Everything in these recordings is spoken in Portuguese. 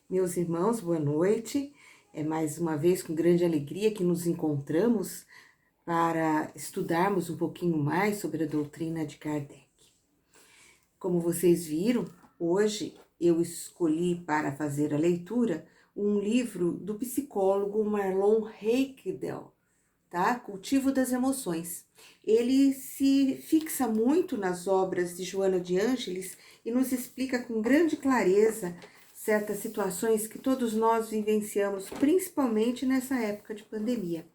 Meus irmãos, boa noite. É mais uma vez com grande alegria que nos encontramos para estudarmos um pouquinho mais sobre a doutrina de Kardec. Como vocês viram, hoje eu escolhi para fazer a leitura um livro do psicólogo Marlon Heikdel, tá? Cultivo das Emoções. Ele se fixa muito nas obras de Joana de Ângeles e nos explica com grande clareza certas situações que todos nós vivenciamos, principalmente nessa época de pandemia.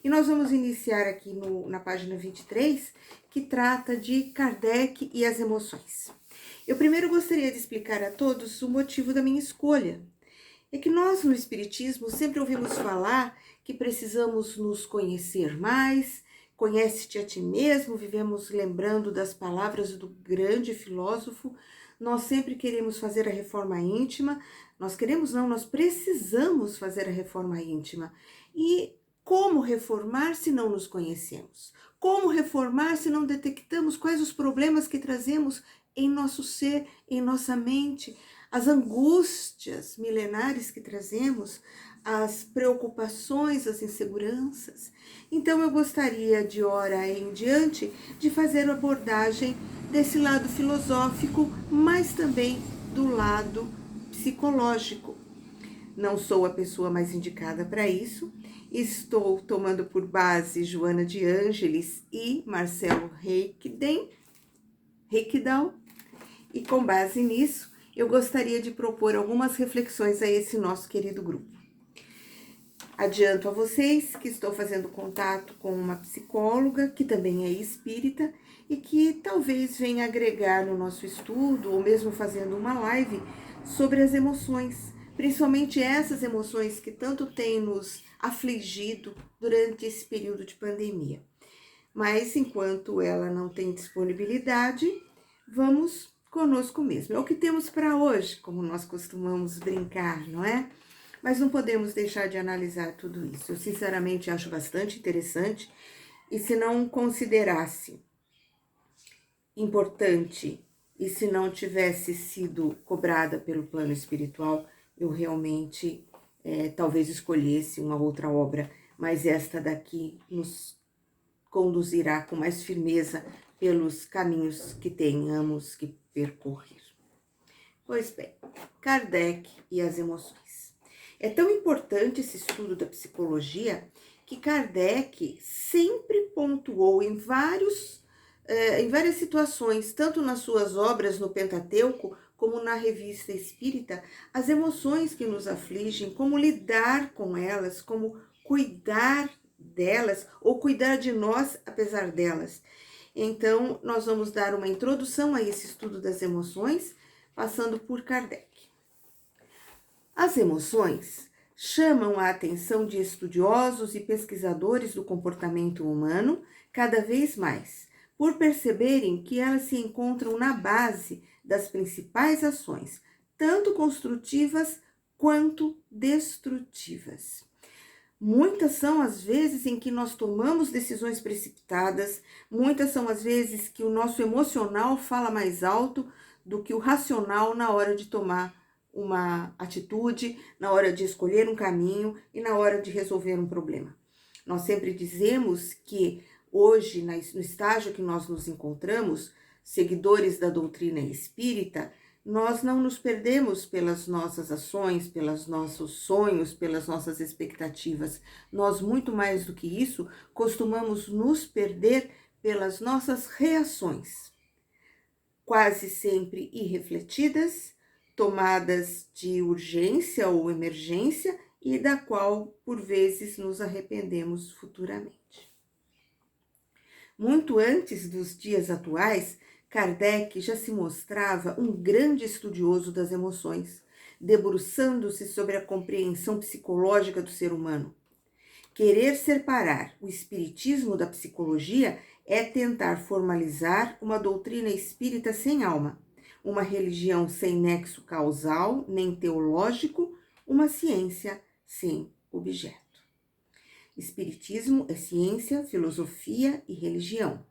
E nós vamos iniciar aqui na página 23, que trata de Kardec e as emoções. Eu primeiro gostaria de explicar a todos o motivo da minha escolha. É que nós no Espiritismo sempre ouvimos falar que precisamos nos conhecer mais, conhece-te a ti mesmo, vivemos lembrando das palavras do grande filósofo, nós sempre queremos fazer a reforma íntima, nós precisamos fazer a reforma íntima. E como reformar se não nos conhecemos? Como reformar se não detectamos quais os problemas que trazemos em nosso ser, em nossa mente? As angústias milenares que trazemos, as preocupações, as inseguranças. Então, eu gostaria, de hora em diante, de fazer a abordagem desse lado filosófico, mas também do lado psicológico. Não sou a pessoa mais indicada para isso. Estou tomando por base Joana de Ângeles e Marcelo Heikdal, e com base nisso, eu gostaria de propor algumas reflexões a esse nosso querido grupo. Adianto a vocês que estou fazendo contato com uma psicóloga, que também é espírita, e que talvez venha agregar no nosso estudo, ou mesmo fazendo uma live sobre as emoções, principalmente essas emoções que tanto têm nos afligido durante esse período de pandemia. Mas enquanto ela não tem disponibilidade, vamos conosco mesmo. É o que temos para hoje, como nós costumamos brincar, não é? Mas não podemos deixar de analisar tudo isso. Eu sinceramente acho bastante interessante, e se não considerasse importante e se não tivesse sido cobrada pelo plano espiritual, eu realmente talvez escolhesse uma outra obra, mas esta daqui nos conduzirá com mais firmeza pelos caminhos que tenhamos que percorrer. Pois bem, Kardec e as emoções. É tão importante esse estudo da psicologia que Kardec sempre pontuou em várias situações, tanto nas suas obras no Pentateuco, como na Revista Espírita, as emoções que nos afligem, como lidar com elas, como cuidar delas ou cuidar de nós apesar delas. Então, nós vamos dar uma introdução a esse estudo das emoções, passando por Kardec. As emoções chamam a atenção de estudiosos e pesquisadores do comportamento humano cada vez mais, por perceberem que elas se encontram na base das principais ações, tanto construtivas quanto destrutivas. Muitas são as vezes em que nós tomamos decisões precipitadas, muitas são as vezes que o nosso emocional fala mais alto do que o racional na hora de tomar uma atitude, na hora de escolher um caminho e na hora de resolver um problema. Nós sempre dizemos que hoje, no estágio que nós nos encontramos, seguidores da doutrina espírita, nós não nos perdemos pelas nossas ações, pelos nossos sonhos, pelas nossas expectativas. Nós, muito mais do que isso, costumamos nos perder pelas nossas reações, quase sempre irrefletidas, tomadas de urgência ou emergência e da qual, por vezes, nos arrependemos futuramente. Muito antes dos dias atuais, Kardec já se mostrava um grande estudioso das emoções, debruçando-se sobre a compreensão psicológica do ser humano. Querer separar o espiritismo da psicologia é tentar formalizar uma doutrina espírita sem alma, uma religião sem nexo causal nem teológico, uma ciência sem objeto. Espiritismo é ciência, filosofia e religião.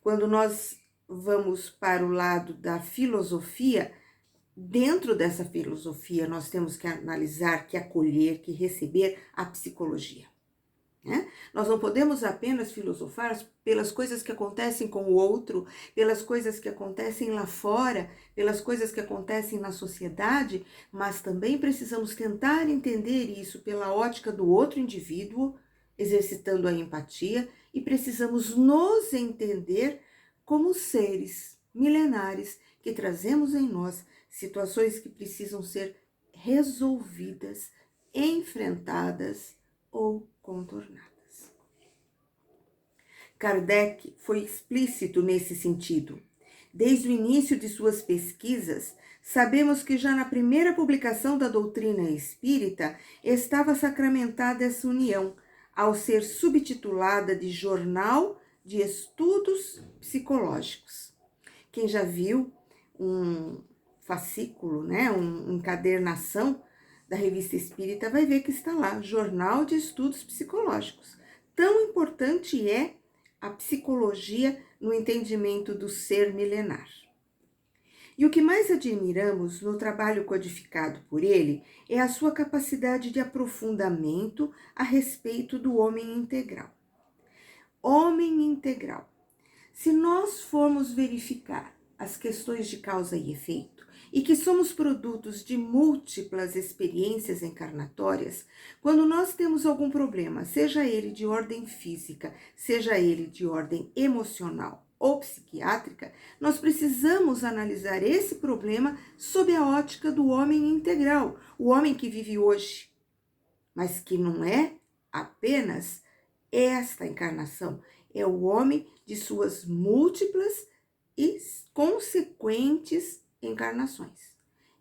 Quando nós vamos para o lado da filosofia, dentro dessa filosofia, nós temos que analisar, que acolher, que receber a psicologia. Né? Nós não podemos apenas filosofar pelas coisas que acontecem com o outro, pelas coisas que acontecem lá fora, pelas coisas que acontecem na sociedade, mas também precisamos tentar entender isso pela ótica do outro indivíduo, exercitando a empatia, e precisamos nos entender como seres milenares que trazemos em nós situações que precisam ser resolvidas, enfrentadas ou contornadas. Kardec foi explícito nesse sentido. Desde o início de suas pesquisas, sabemos que já na primeira publicação da doutrina espírita estava sacramentada essa união, ao ser subtitulada de Jornal de Estudos Psicológicos. Quem já viu um fascículo, né, uma encadernação da Revista Espírita, vai ver que está lá, Jornal de Estudos Psicológicos. Tão importante é a psicologia no entendimento do ser milenar. E o que mais admiramos no trabalho codificado por ele é a sua capacidade de aprofundamento a respeito do homem integral. Homem integral. Se nós formos verificar as questões de causa e efeito, e que somos produtos de múltiplas experiências encarnatórias, quando nós temos algum problema, seja ele de ordem física, seja ele de ordem emocional ou psiquiátrica, nós precisamos analisar esse problema sob a ótica do homem integral, o homem que vive hoje, mas que não é apenas esta encarnação, é o homem de suas múltiplas e consequentes encarnações.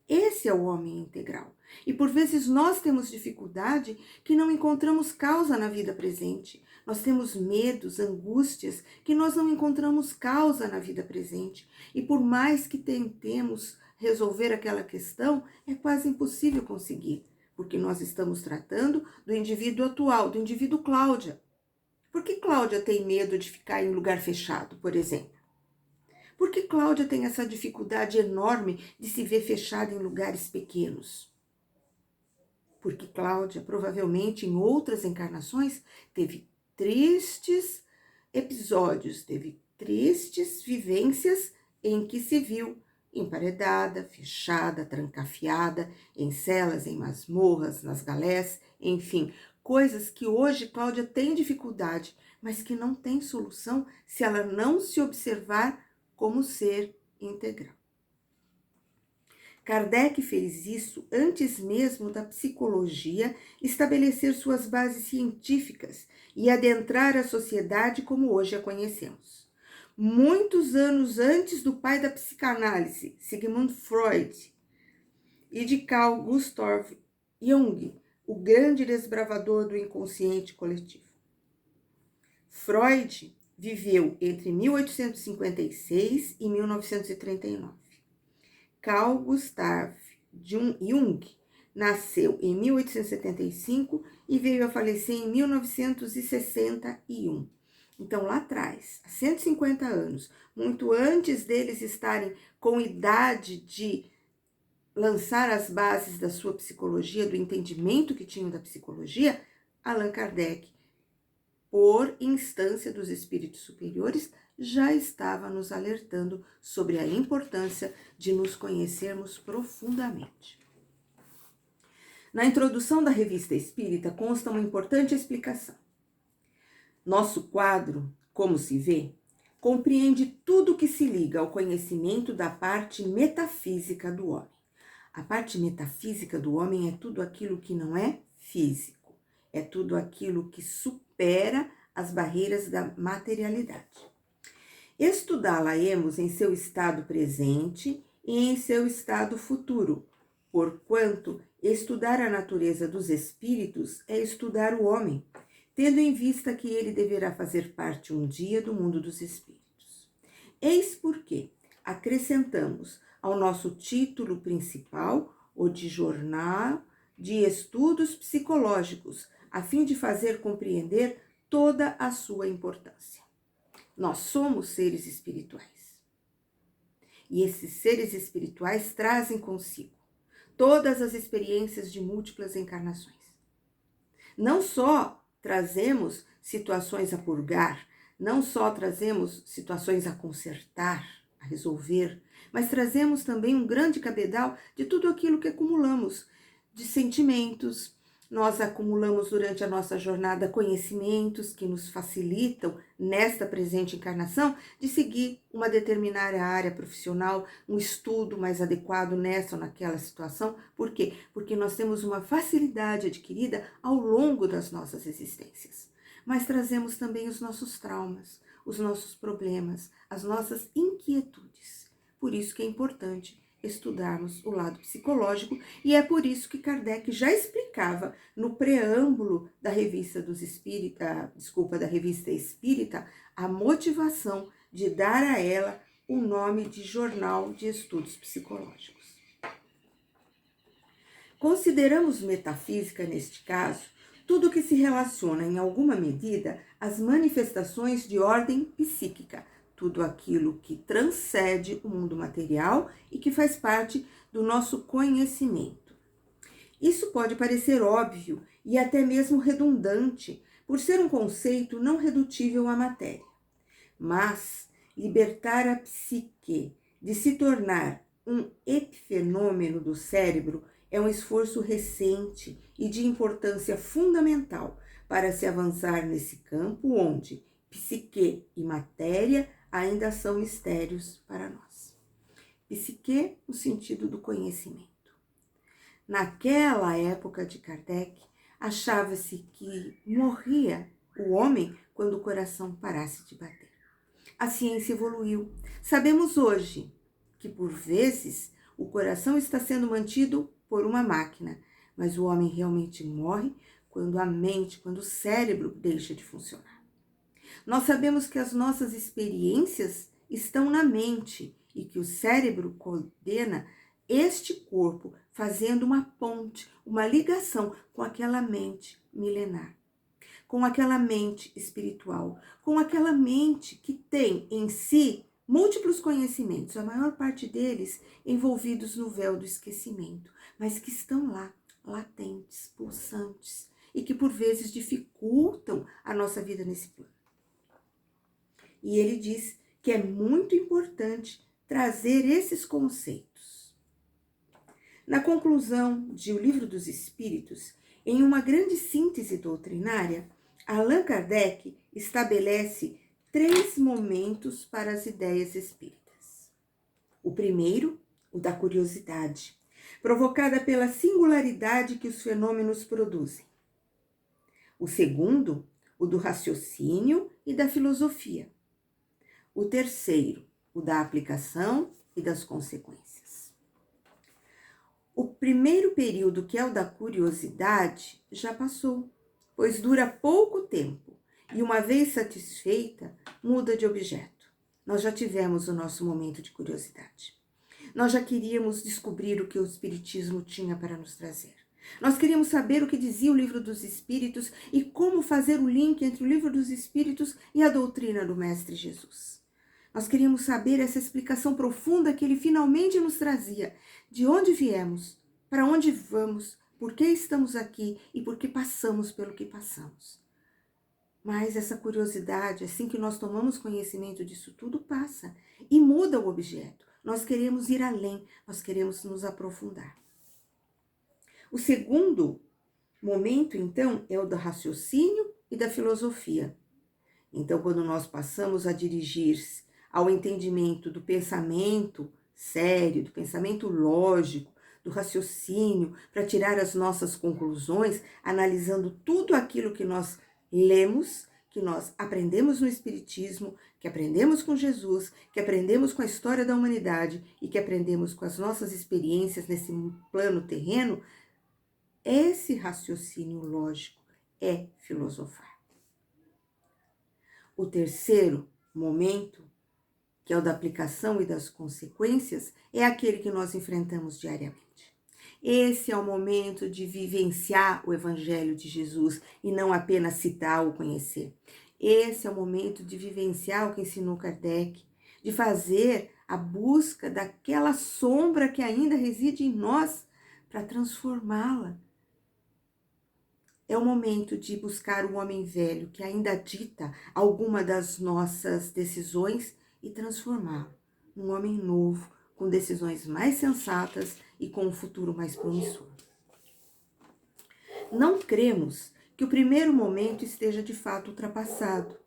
Esse é o homem integral. E por vezes nós temos dificuldade que não encontramos causa na vida presente. Nós temos medos, angústias que nós não encontramos causa na vida presente. E por mais que tentemos resolver aquela questão, é quase impossível conseguir, porque nós estamos tratando do indivíduo atual, do indivíduo Cláudia. Por que Cláudia tem medo de ficar em lugar fechado, por exemplo? Por que Cláudia tem essa dificuldade enorme de se ver fechada em lugares pequenos? Porque Cláudia, provavelmente em outras encarnações, teve tristes episódios, teve tristes vivências em que se viu emparedada, fechada, trancafiada, em celas, em masmorras, nas galés, enfim, coisas que hoje Cláudia tem dificuldade, mas que não tem solução se ela não se observar como ser integral. Kardec fez isso antes mesmo da psicologia estabelecer suas bases científicas e adentrar a sociedade como hoje a conhecemos. Muitos anos antes do pai da psicanálise, Sigmund Freud, e de Carl Gustav Jung, o grande desbravador do inconsciente coletivo. Freud viveu entre 1856 e 1939. Carl Gustav Jung nasceu em 1875 e veio a falecer em 1961. Então, lá atrás, há 150 anos, muito antes deles estarem com idade de lançar as bases da sua psicologia, do entendimento que tinham da psicologia, Allan Kardec, por instância dos espíritos superiores, já estava nos alertando sobre a importância de nos conhecermos profundamente. Na introdução da Revista Espírita consta uma importante explicação. Nosso quadro, como se vê, compreende tudo que se liga ao conhecimento da parte metafísica do homem. A parte metafísica do homem é tudo aquilo que não é físico, é tudo aquilo que supera as barreiras da materialidade. Estudá-la-emos em seu estado presente e em seu estado futuro, porquanto estudar a natureza dos espíritos é estudar o homem, tendo em vista que ele deverá fazer parte um dia do mundo dos espíritos. Eis porque acrescentamos ao nosso título principal o de Jornal de Estudos Psicológicos, a fim de fazer compreender toda a sua importância. Nós somos seres espirituais. E esses seres espirituais trazem consigo todas as experiências de múltiplas encarnações. Não só trazemos situações a purgar, não só trazemos situações a consertar, a resolver, mas trazemos também um grande cabedal de tudo aquilo que acumulamos, de sentimentos. Nós acumulamos durante a nossa jornada conhecimentos que nos facilitam, nesta presente encarnação, de seguir uma determinada área profissional, um estudo mais adequado nessa ou naquela situação. Por quê? Porque nós temos uma facilidade adquirida ao longo das nossas existências. Mas trazemos também os nossos traumas, os nossos problemas, as nossas inquietudes. Por isso que é importante estudarmos o lado psicológico, e é por isso que Kardec já explicava no preâmbulo da revista da revista Espírita, a motivação de dar a ela o nome de Jornal de Estudos Psicológicos. Consideramos metafísica, neste caso, tudo que se relaciona em alguma medida às manifestações de ordem psíquica, tudo aquilo que transcende o mundo material e que faz parte do nosso conhecimento. Isso pode parecer óbvio e até mesmo redundante, por ser um conceito não redutível à matéria. Mas libertar a psique de se tornar um epifenômeno do cérebro é um esforço recente e de importância fundamental para se avançar nesse campo onde psique e matéria ainda são mistérios para nós. Psique no sentido do conhecimento. Naquela época de Kardec, achava-se que morria o homem quando o coração parasse de bater. A ciência evoluiu. Sabemos hoje que, por vezes, o coração está sendo mantido por uma máquina, mas o homem realmente morre quando a mente, quando o cérebro deixa de funcionar. Nós sabemos que as nossas experiências estão na mente e que o cérebro coordena este corpo, fazendo uma ponte, uma ligação com aquela mente milenar, com aquela mente espiritual, com aquela mente que tem em si múltiplos conhecimentos, a maior parte deles envolvidos no véu do esquecimento, mas que estão lá, latentes, pulsantes, e que por vezes dificultam a nossa vida nesse plano. E ele diz que é muito importante trazer esses conceitos. Na conclusão de O Livro dos Espíritos, em uma grande síntese doutrinária, Allan Kardec estabelece 3 momentos para as ideias espíritas. O primeiro, o da curiosidade, provocada pela singularidade que os fenômenos produzem. O segundo, o do raciocínio e da filosofia. O terceiro, o da aplicação e das consequências. O primeiro período, que é o da curiosidade, já passou, pois dura pouco tempo e, uma vez satisfeita, muda de objeto. Nós já tivemos o nosso momento de curiosidade. Nós já queríamos descobrir o que o Espiritismo tinha para nos trazer. Nós queríamos saber o que dizia o Livro dos Espíritos e como fazer o link entre o Livro dos Espíritos e a doutrina do Mestre Jesus. Nós queríamos saber essa explicação profunda que ele finalmente nos trazia. De onde viemos, para onde vamos, por que estamos aqui e por que passamos pelo que passamos. Mas essa curiosidade, assim que nós tomamos conhecimento disso tudo, passa e muda o objeto. Nós queremos ir além, nós queremos nos aprofundar. O segundo momento, então, é o do raciocínio e da filosofia. Então, quando nós passamos a dirigir-se ao entendimento do pensamento sério, do pensamento lógico, do raciocínio, para tirar as nossas conclusões, analisando tudo aquilo que nós lemos, que nós aprendemos no Espiritismo, que aprendemos com Jesus, que aprendemos com a história da humanidade e que aprendemos com as nossas experiências nesse plano terreno, esse raciocínio lógico é filosofar. O terceiro momento, que é o da aplicação e das consequências, é aquele que nós enfrentamos diariamente. Esse é o momento de vivenciar o Evangelho de Jesus e não apenas citar ou conhecer. Esse é o momento de vivenciar o que ensinou Kardec, de fazer a busca daquela sombra que ainda reside em nós para transformá-la. É o momento de buscar o homem velho que ainda dita alguma das nossas decisões e transformá-lo num homem novo, com decisões mais sensatas e com um futuro mais promissor. Não cremos que o primeiro momento esteja de fato ultrapassado,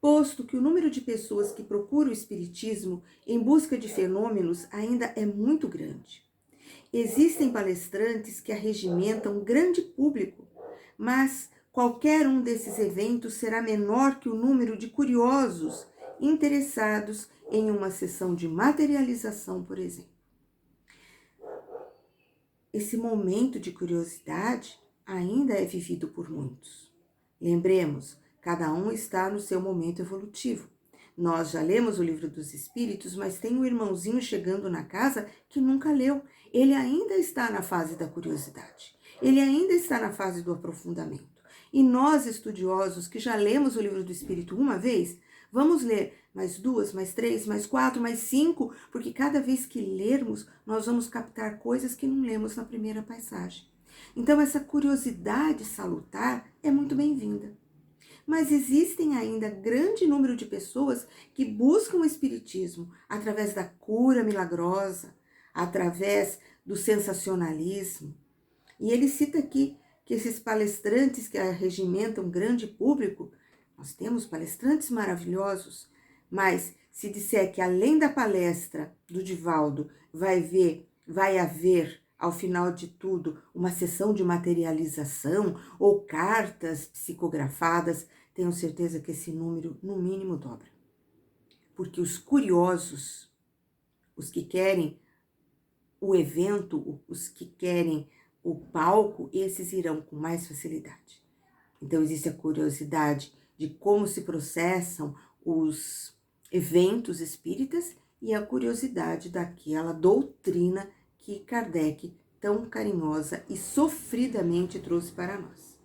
posto que o número de pessoas que procuram o espiritismo em busca de fenômenos ainda é muito grande. Existem palestrantes que arregimentam um grande público, mas qualquer um desses eventos será menor que o número de curiosos interessados em uma sessão de materialização, por exemplo. Esse momento de curiosidade ainda é vivido por muitos. Lembremos, cada um está no seu momento evolutivo. Nós já lemos o Livro dos Espíritos, mas tem um irmãozinho chegando na casa que nunca leu. Ele ainda está na fase da curiosidade. Ele ainda está na fase do aprofundamento. E nós, estudiosos, que já lemos o Livro do Espírito uma vez, vamos ler mais 2, mais 3, mais 4, mais 5, porque cada vez que lermos, nós vamos captar coisas que não lemos na primeira passagem. Então, essa curiosidade salutar é muito bem-vinda. Mas existem ainda grande número de pessoas que buscam o espiritismo através da cura milagrosa, através do sensacionalismo. E ele cita aqui que esses palestrantes que arregimentam um grande público, nós temos palestrantes maravilhosos, mas se disser que além da palestra do Divaldo vai haver, ao final de tudo, uma sessão de materialização ou cartas psicografadas, tenho certeza que esse número, no mínimo, dobra. Porque os curiosos, os que querem o evento, os que querem o palco, esses irão com mais facilidade. Então, existe a curiosidade de como se processam os eventos espíritas e a curiosidade daquela doutrina que Kardec tão carinhosa e sofridamente trouxe para nós.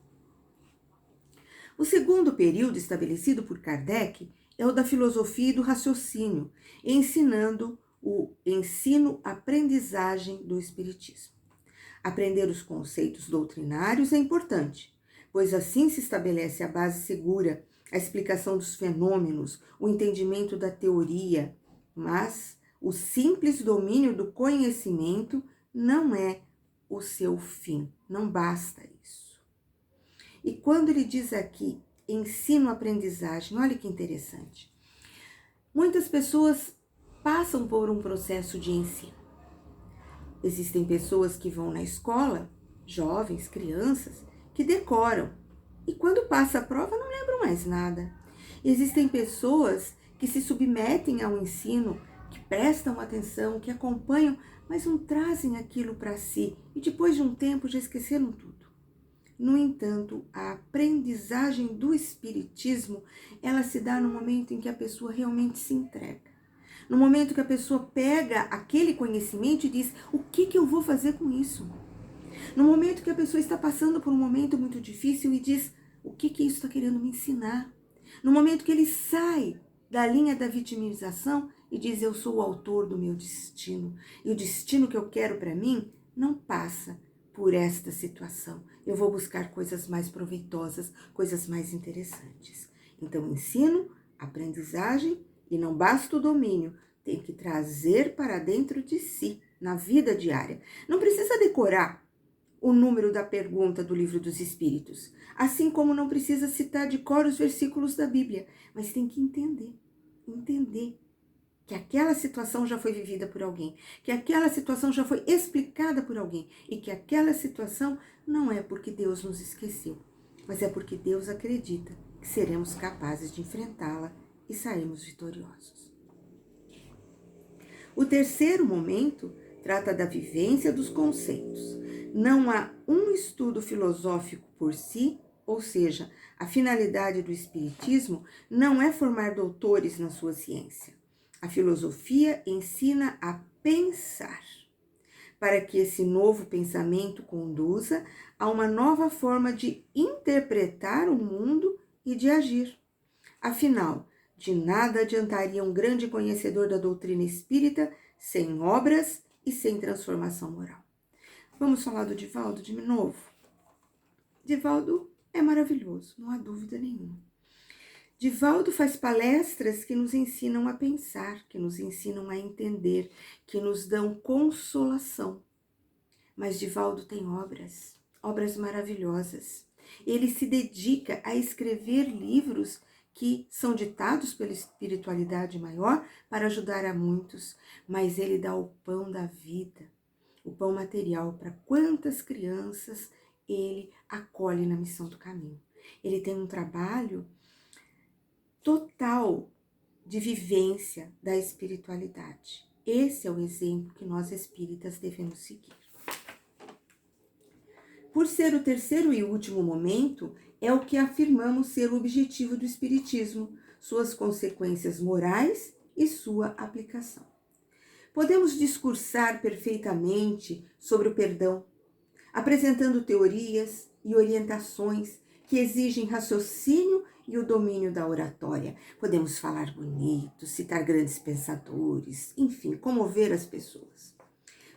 O segundo período estabelecido por Kardec é o da filosofia e do raciocínio, ensinando o ensino-aprendizagem do espiritismo. Aprender os conceitos doutrinários é importante, pois assim se estabelece a base segura, a explicação dos fenômenos, o entendimento da teoria, mas o simples domínio do conhecimento não é o seu fim, não basta isso. E quando ele diz aqui ensino-aprendizagem, olha que interessante. Muitas pessoas passam por um processo de ensino. Existem pessoas que vão na escola, jovens, crianças, que decoram. E quando passa a prova, não lembram mais nada. Existem pessoas que se submetem ao ensino, que prestam atenção, que acompanham, mas não trazem aquilo para si. E depois de um tempo já esqueceram tudo. No entanto, a aprendizagem do espiritismo, ela se dá no momento em que a pessoa realmente se entrega. No momento que a pessoa pega aquele conhecimento e diz, o que eu vou fazer com isso? No momento que a pessoa está passando por um momento muito difícil e diz, o que isso está querendo me ensinar? No momento que ele sai da linha da vitimização e diz, eu sou o autor do meu destino. E o destino que eu quero para mim não passa por esta situação. Eu vou buscar coisas mais proveitosas, coisas mais interessantes. Então, ensino, aprendizagem, e não basta o domínio, tem que trazer para dentro de si, na vida diária. Não precisa decorar o número da pergunta do Livro dos Espíritos, assim como não precisa citar de cor os versículos da Bíblia, mas tem que entender que aquela situação já foi vivida por alguém, que aquela situação já foi explicada por alguém e que aquela situação não é porque Deus nos esqueceu, mas é porque Deus acredita que seremos capazes de enfrentá-la e sairmos vitoriosos. O terceiro momento trata da vivência dos conceitos. Não há um estudo filosófico por si, ou seja, a finalidade do espiritismo não é formar doutores na sua ciência. A filosofia ensina a pensar, para que esse novo pensamento conduza a uma nova forma de interpretar o mundo e de agir. Afinal, De nada adiantaria um grande conhecedor da doutrina espírita sem obras e sem transformação moral. Vamos falar do Divaldo de novo? Divaldo é maravilhoso, não há dúvida nenhuma. Divaldo faz palestras que nos ensinam a pensar, que nos ensinam a entender, que nos dão consolação. Mas Divaldo tem obras maravilhosas. Ele se dedica a escrever livros que são ditados pela espiritualidade maior para ajudar a muitos, mas ele dá o pão da vida, o pão material para quantas crianças ele acolhe na missão do caminho. Ele tem um trabalho total de vivência da espiritualidade. Esse é o exemplo que nós espíritas devemos seguir. Por ser o terceiro e último momento, é o que afirmamos ser o objetivo do espiritismo, suas consequências morais e sua aplicação. Podemos discursar perfeitamente sobre o perdão, apresentando teorias e orientações que exigem raciocínio e o domínio da oratória. Podemos falar bonito, citar grandes pensadores, enfim, comover as pessoas.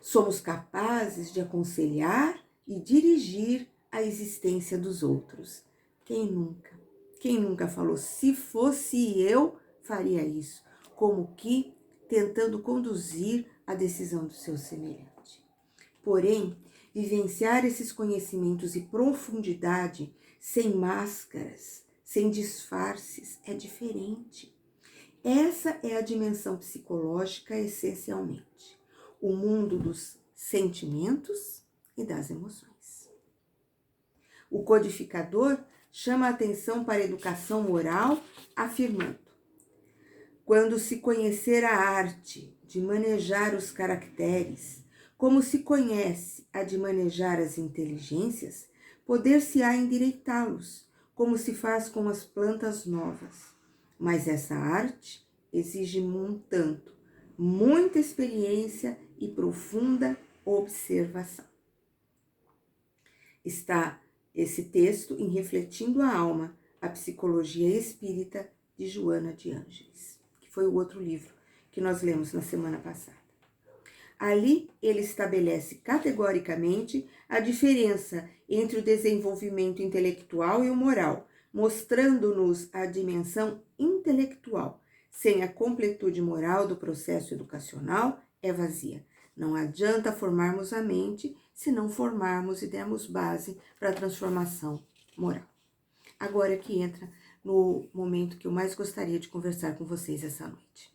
Somos capazes de aconselhar e dirigir a existência dos outros. Quem nunca? Quem nunca falou, se fosse eu, faria isso, como que tentando conduzir a decisão do seu semelhante. Porém, vivenciar esses conhecimentos e profundidade sem máscaras, sem disfarces, é diferente. Essa é a dimensão psicológica essencialmente, o mundo dos sentimentos e das emoções. O codificador chama a atenção para a educação moral, afirmando: quando se conhecer a arte de manejar os caracteres, como se conhece a de manejar as inteligências, poder-se-á endireitá-los, como se faz com as plantas novas. Mas essa arte exige muita experiência e profunda observação. Está esse texto em Refletindo a Alma, a Psicologia Espírita, de Joana de Ângeles, que foi o outro livro que nós lemos na semana passada. Ali ele estabelece categoricamente a diferença entre o desenvolvimento intelectual e o moral, mostrando-nos a dimensão intelectual. Sem a completude moral do processo educacional, é vazia. Não adianta formarmos a mente se não formarmos e dermos base para a transformação moral. Agora que entra no momento que eu mais gostaria de conversar com vocês essa noite.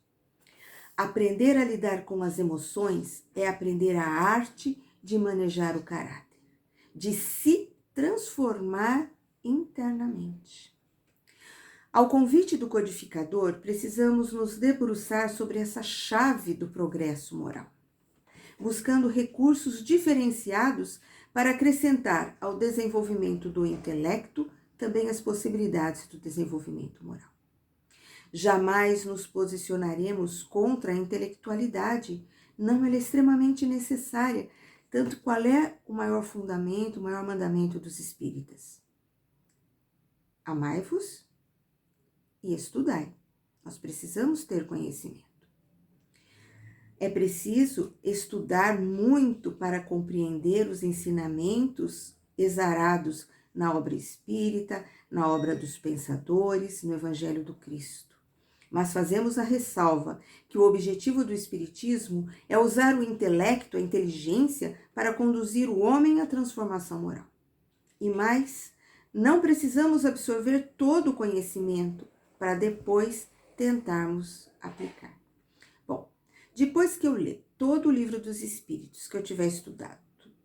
Aprender a lidar com as emoções é aprender a arte de manejar o caráter, de se transformar internamente. Ao convite do codificador, precisamos nos debruçar sobre essa chave do progresso moral, buscando recursos diferenciados para acrescentar ao desenvolvimento do intelecto também as possibilidades do desenvolvimento moral. Jamais nos posicionaremos contra a intelectualidade, não, ela é extremamente necessária, tanto qual é o maior fundamento, o maior mandamento dos espíritas. Amai-vos e estudai. Nós precisamos ter conhecimento. É preciso estudar muito para compreender os ensinamentos exarados na obra espírita, na obra dos pensadores, no Evangelho do Cristo. Mas fazemos a ressalva que o objetivo do espiritismo é usar o intelecto, a inteligência, para conduzir o homem à transformação moral. E mais, não precisamos absorver todo o conhecimento para depois tentarmos aplicar. Bom, depois que eu ler todo o livro dos Espíritos, que eu tiver estudado,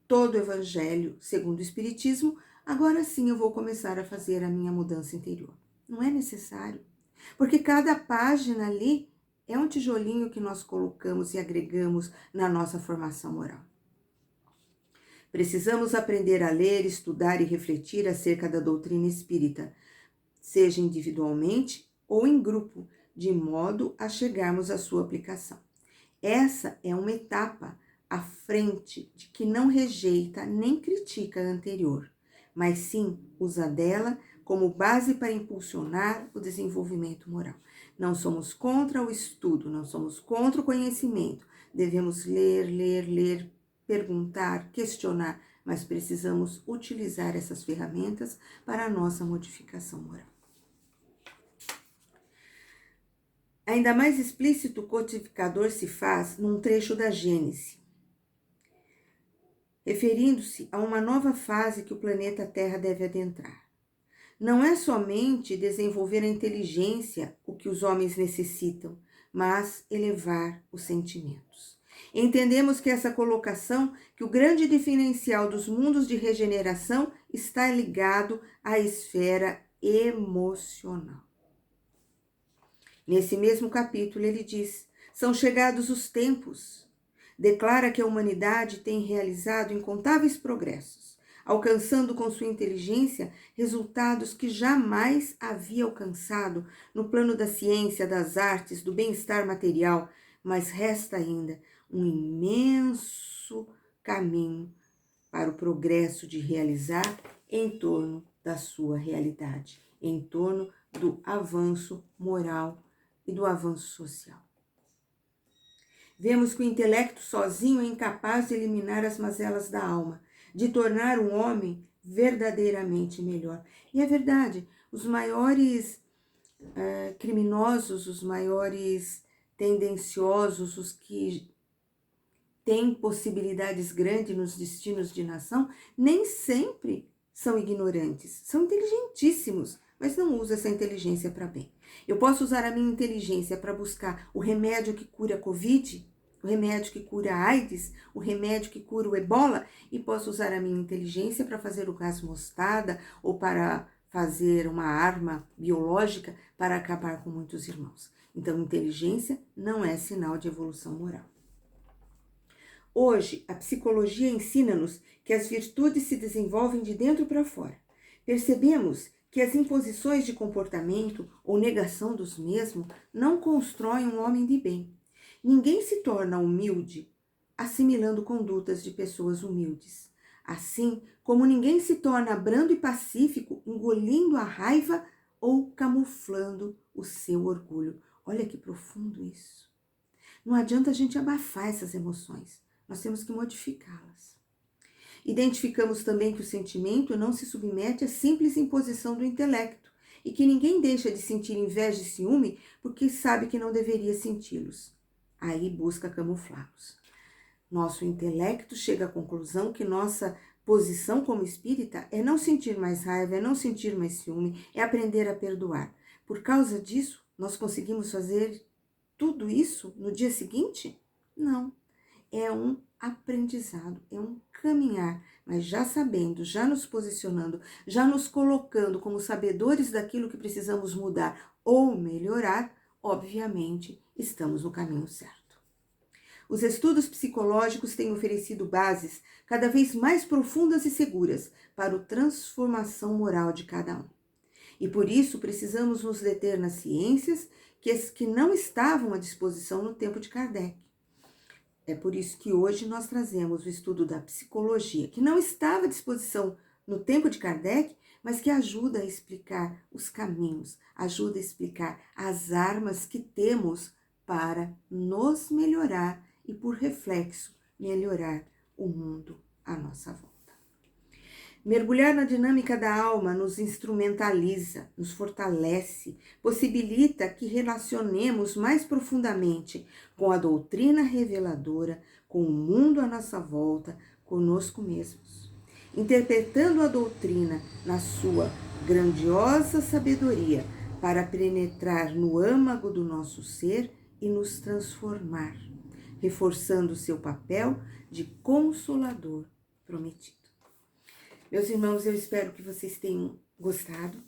todo o Evangelho segundo o Espiritismo, agora sim eu vou começar a fazer a minha mudança interior. Não é necessário, porque cada página ali é um tijolinho que nós colocamos e agregamos na nossa formação moral. Precisamos aprender a ler, estudar e refletir acerca da doutrina espírita, seja individualmente ou em grupo, de modo a chegarmos à sua aplicação. Essa é uma etapa à frente de que não rejeita nem critica a anterior, mas sim usa dela como base para impulsionar o desenvolvimento moral. Não somos contra o estudo, não somos contra o conhecimento. Devemos ler, ler, ler, perguntar, questionar, mas precisamos utilizar essas ferramentas para a nossa modificação moral. Ainda mais explícito o codificador se faz num trecho da Gênese, referindo-se a uma nova fase que o planeta Terra deve adentrar. Não é somente desenvolver a inteligência o que os homens necessitam, mas elevar os sentimentos. Entendemos que essa colocação, que o grande diferencial dos mundos de regeneração está ligado à esfera emocional. Nesse mesmo capítulo ele diz: são chegados os tempos. Declara que a humanidade tem realizado incontáveis progressos, alcançando com sua inteligência resultados que jamais havia alcançado no plano da ciência, das artes, do bem-estar material, mas resta ainda um imenso caminho para o progresso de realizar em torno da sua realidade, em torno do avanço moral e do avanço social. Vemos que o intelecto sozinho é incapaz de eliminar as mazelas da alma, de tornar um homem verdadeiramente melhor. E é verdade, os maiores criminosos, os maiores tendenciosos, os que têm possibilidades grandes nos destinos de nação, nem sempre são ignorantes, são inteligentíssimos, mas não usam essa inteligência para bem. Eu posso usar a minha inteligência para buscar o remédio que cura a Covid, o remédio que cura a AIDS, o remédio que cura o Ebola, e posso usar a minha inteligência para fazer o gás mostarda ou para fazer uma arma biológica para acabar com muitos irmãos. Então, inteligência não é sinal de evolução moral. Hoje, a psicologia ensina-nos que as virtudes se desenvolvem de dentro para fora. Percebemos que as imposições de comportamento ou negação dos mesmos não constroem um homem de bem. Ninguém se torna humilde assimilando condutas de pessoas humildes. Assim como ninguém se torna brando e pacífico engolindo a raiva ou camuflando o seu orgulho. Olha que profundo isso. Não adianta a gente abafar essas emoções. Nós temos que modificá-las. Identificamos também que o sentimento não se submete à simples imposição do intelecto e que ninguém deixa de sentir inveja e ciúme porque sabe que não deveria senti-los. Aí busca camuflá-los. Nosso intelecto chega à conclusão que nossa posição como espírita é não sentir mais raiva, é não sentir mais ciúme, é aprender a perdoar. Por causa disso, nós conseguimos fazer tudo isso no dia seguinte? Não. É um aprendizado, é um caminhar, mas já sabendo, já nos posicionando, já nos colocando como sabedores daquilo que precisamos mudar ou melhorar, obviamente estamos no caminho certo. Os estudos psicológicos têm oferecido bases cada vez mais profundas e seguras para a transformação moral de cada um. E por isso precisamos nos deter nas ciências que não estavam à disposição no tempo de Kardec. É por isso que hoje nós trazemos o estudo da psicologia, que não estava à disposição no tempo de Kardec, mas que ajuda a explicar os caminhos, ajuda a explicar as armas que temos para nos melhorar e, por reflexo, melhorar o mundo à nossa volta. Mergulhar na dinâmica da alma nos instrumentaliza, nos fortalece, possibilita que relacionemos mais profundamente com a doutrina reveladora, com o mundo à nossa volta, conosco mesmos. Interpretando a doutrina na sua grandiosa sabedoria para penetrar no âmago do nosso ser e nos transformar, reforçando seu papel de consolador prometido. Meus irmãos, eu espero que vocês tenham gostado.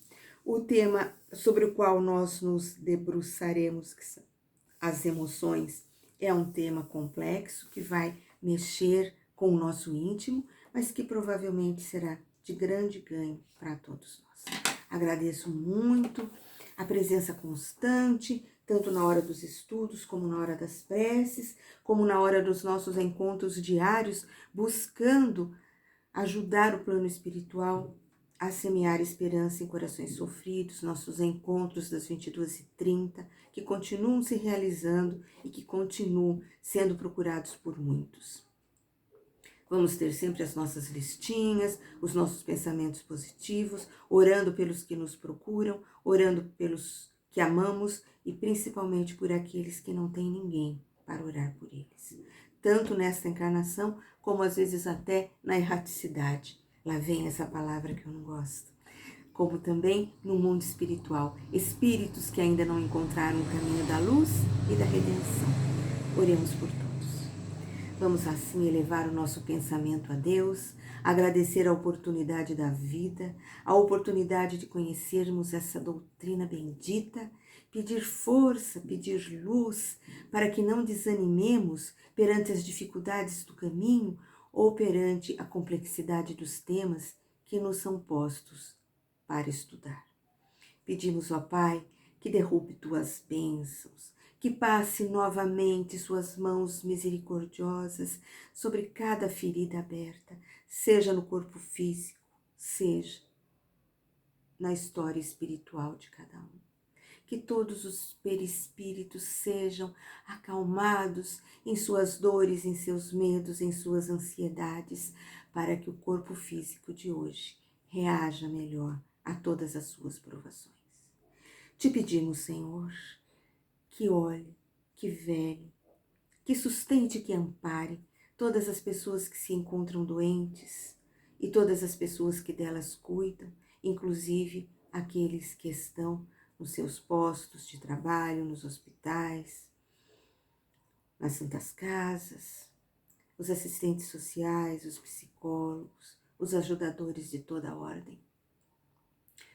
O tema sobre o qual nós nos debruçaremos, que são as emoções, é um tema complexo que vai mexer com o nosso íntimo, mas que provavelmente será de grande ganho para todos nós. Agradeço muito a presença constante, tanto na hora dos estudos, como na hora das preces, como na hora dos nossos encontros diários, buscando ajudar o plano espiritual a semear esperança em corações sofridos, nossos encontros das 22h30, que continuam se realizando e que continuam sendo procurados por muitos. Vamos ter sempre as nossas listinhas, os nossos pensamentos positivos, orando pelos que nos procuram, orando pelos que amamos e principalmente por aqueles que não têm ninguém para orar por eles. Tanto nesta encarnação, como às vezes até na erraticidade. Lá vem essa palavra que eu não gosto. Como também no mundo espiritual. Espíritos que ainda não encontraram o caminho da luz e da redenção. Oremos por todos. Vamos assim elevar o nosso pensamento a Deus, agradecer a oportunidade da vida, a oportunidade de conhecermos essa doutrina bendita, pedir força, pedir luz, para que não desanimemos perante as dificuldades do caminho ou perante a complexidade dos temas que nos são postos para estudar. Pedimos, ó Pai, que derrube tuas bênçãos, que passe novamente suas mãos misericordiosas sobre cada ferida aberta, seja no corpo físico, seja na história espiritual de cada um. Que todos os perispíritos sejam acalmados em suas dores, em seus medos, em suas ansiedades, para que o corpo físico de hoje reaja melhor a todas as suas provações. Te pedimos, Senhor, que olhe, que vele, que sustente, que ampare todas as pessoas que se encontram doentes e todas as pessoas que delas cuidam, inclusive aqueles que estão nos seus postos de trabalho, nos hospitais, nas santas casas, os assistentes sociais, os psicólogos, os ajudadores de toda a ordem.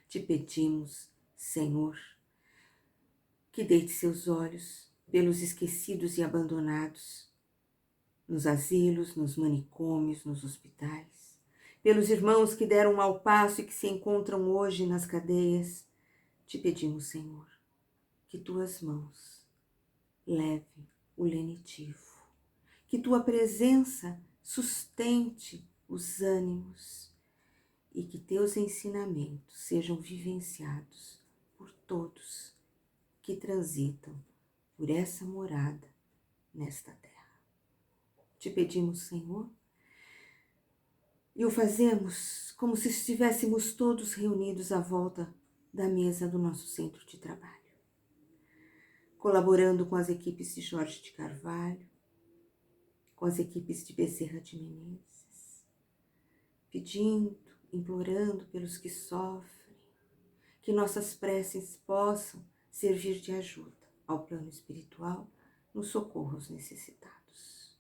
Te pedimos, Senhor, que deite seus olhos pelos esquecidos e abandonados, nos asilos, nos manicômios, nos hospitais, pelos irmãos que deram um mau passo e que se encontram hoje nas cadeias. Te pedimos, Senhor, que tuas mãos levem o lenitivo, que tua presença sustente os ânimos e que teus ensinamentos sejam vivenciados por todos que transitam por essa morada nesta terra. Te pedimos, Senhor, e o fazemos como se estivéssemos todos reunidos à volta da mesa do nosso centro de trabalho, colaborando com as equipes de Jorge de Carvalho, com as equipes de Bezerra de Menezes, pedindo, implorando pelos que sofrem, que nossas preces possam servir de ajuda ao plano espiritual no socorro aos necessitados.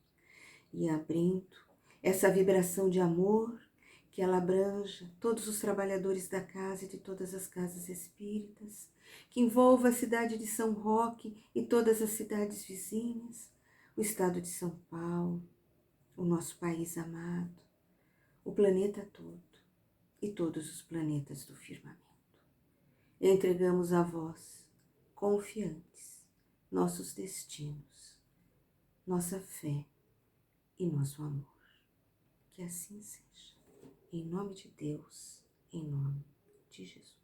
E abrindo essa vibração de amor, que ela abranja todos os trabalhadores da casa e de todas as casas espíritas, que envolva a cidade de São Roque e todas as cidades vizinhas, o estado de São Paulo, o nosso país amado, o planeta todo e todos os planetas do firmamento. Entregamos a vós, confiantes, nossos destinos, nossa fé e nosso amor. Que assim seja. Em nome de Deus, em nome de Jesus.